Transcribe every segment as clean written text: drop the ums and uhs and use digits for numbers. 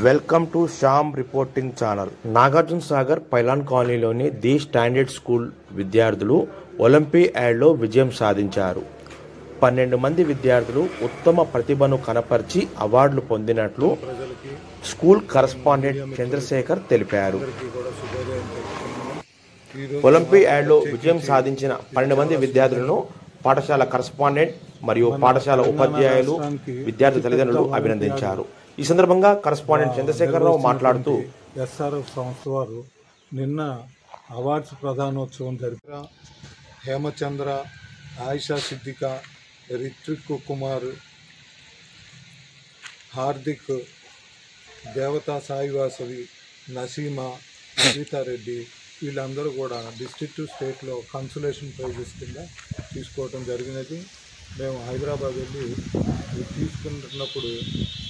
Welcome to Shyam reporting channel. Nagarjuna Sagar pylon కాలనీలోని the standard school విద్యార్థులు ఒలింపియాడ్లో విజయం సాధించారు. 12 మంది విద్యార్థులు ఉత్తమ ప్రతిభను కనపరిచి అవార్డులు పొందినట్లు స్కూల్ కరస్పాండెంట్ చంద్రశేఖర్ తెలిపారు. ఒలింపియాడ్లో విజయం సాధించిన 12 మంది విద్యార్థులను పాఠశాల కరస్పాండెంట్ మరియు పాఠశాల ఉపాధ్యాయులు, విద్యార్థి తల్లిదండ్రులు అభినందించారు. ఈ సందర్భంగా కరస్పాండెంట్ చంద్రశేఖరరావు మాట్లాడుతూ, ఎస్ఆర్ఎఫ్ సంస్థ వారు నిన్న అవార్డ్స్ ప్రధానోత్సవం జరిపారు. హేమచంద్ర, ఆయిషా సిద్దిక, రిత్విక్ కుమార్, హార్దిక్, దేవతా సాయివాసవి, నసీమా, సీతారెడ్డి వీళ్ళందరూ కూడా డిస్ట్రిక్ట్ స్టేట్లో కన్సలేషన్ ప్రైజెస్ కింద తీసుకోవడం జరిగినది. మేము హైదరాబాద్ వెళ్ళి తీసుకుంటున్నప్పుడు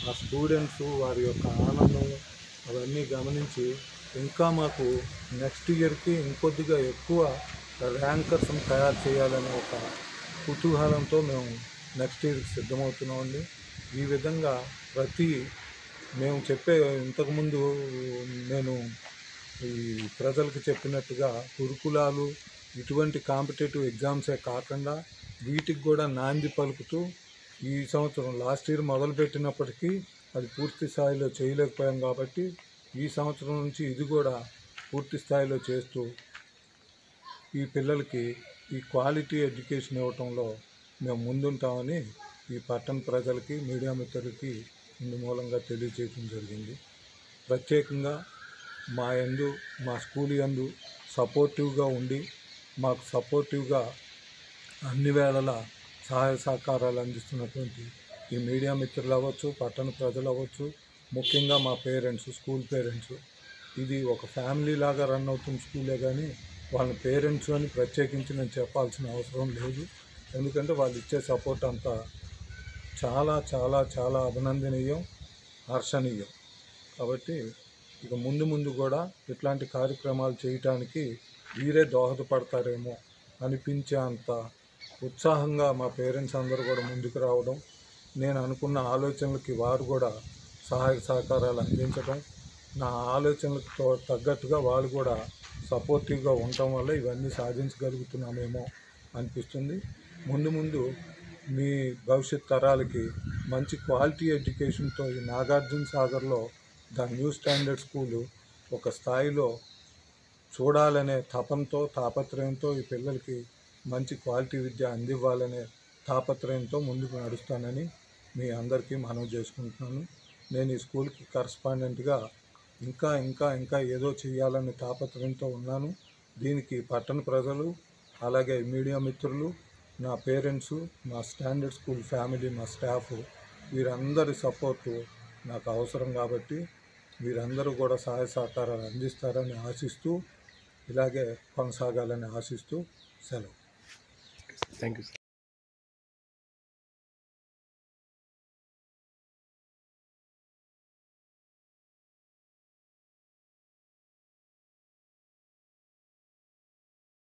ఆ స్టూడెంట్స్ వారి యొక్క ఆనందం అవన్నీ గమనించి ఇంకా మాకు నెక్స్ట్ ఇయర్కి ఇంకొద్దిగా ఎక్కువ ర్యాంకర్స్ని తయారు చేయాలనే ఒక కుతూహలంతో మేము నెక్స్ట్ ఇయర్కి సిద్ధమవుతున్నామండి. ఈ విధంగా మేము చెప్పే ఇంతకుముందు నేను ఈ ప్రజలకు చెప్పినట్టుగా గురుకులాలు ఇటువంటి కాంపిటేటివ్ ఎగ్జామ్సే కాకుండా వీటికి కూడా నాంది పలుకుతూ ఈ సంవత్సరం లాస్ట్ ఇయర్ మొదలుపెట్టినప్పటికీ అది పూర్తి స్థాయిలో చేయలేకపోయాం కాబట్టి ఈ సంవత్సరం నుంచి ఇది కూడా పూర్తి స్థాయిలో చేస్తూ ఈ పిల్లలకి ఈ క్వాలిటీ ఎడ్యుకేషన్ ఇవ్వటంలో మేము ముందుంటామని ఈ పట్టణ ప్రజలకి, మీడియా మిత్రులకి ఇందు మూలంగా తెలియజేయడం జరిగింది. ప్రత్యేకంగా మా స్కూల్ యందు సపోర్టివ్గా ఉండి మాకు సపోర్టివ్గా అన్ని వేళలా సహాయ సహకారాలు అందిస్తున్నటువంటి ఈ మీడియా మిత్రులు అవ్వచ్చు, పట్టణ ప్రజలు అవ్వచ్చు, ముఖ్యంగా మా పేరెంట్స్, స్కూల్ పేరెంట్స్, ఇది ఒక ఫ్యామిలీ లాగా రన్ అవుతున్న స్కూలే కానీ వాళ్ళ పేరెంట్స్ అని ప్రత్యేకించి నేను చెప్పాల్సిన అవసరం లేదు. ఎందుకంటే వాళ్ళు ఇచ్చే సపోర్ట్ అంతా చాలా చాలా చాలా అభినందనీయం, హర్షణీయం. కాబట్టి ఇక ముందు కూడా ఇట్లాంటి కార్యక్రమాలు చేయటానికి వీరే దోహదపడతారేమో అనిపించే అంత ఉత్సాహంగా మా పేరెంట్స్ అందరూ కూడా ముందుకు రావడం, నేను అనుకున్న ఆలోచనలకి వారు కూడా సహాయ సహకారాలు అందించడం, నా ఆలోచనలకు తగ్గట్టుగా వాళ్ళు కూడా సపోర్టివ్గా ఉండటం వల్ల ఇవన్నీ సాధించగలుగుతున్నామేమో అనిపిస్తుంది. ముందు మీ భవిష్యత్ తరాలకి మంచి క్వాలిటీ ఎడ్యుకేషన్తో ఈ నాగార్జున సాగర్లో ద న్యూ స్టాండర్డ్ స్కూలు ఒక స్థాయిలో చూడాలనే తపంతో, తాపత్రయంతో ఈ పిల్లలకి మంచి క్వాలిటీ విద్య అందివ్వాలనే తాపత్రయంతో ముందుకు నడుస్తానని మీ అందరికీ మనవి చేసుకుంటున్నాను. నేను ఈ స్కూల్కి కరస్పాండెంట్గా ఇంకా ఏదో చేయాలనే తాపత్రయంతో ఉన్నాను. దీనికి పట్టణ ప్రజలు, అలాగే మీడియా మిత్రులు, నా పేరెంట్స్, మా స్టాండర్డ్ స్కూల్ ఫ్యామిలీ, మా స్టాఫ్ వీరందరి సపోర్టు నాకు అవసరం కాబట్టి వీరందరూ కూడా సహాయ సహకారాలు అందిస్తారని ఆశిస్తూ, ఇలాగే కొనసాగాలని ఆశిస్తూ సెలవు. Thank you.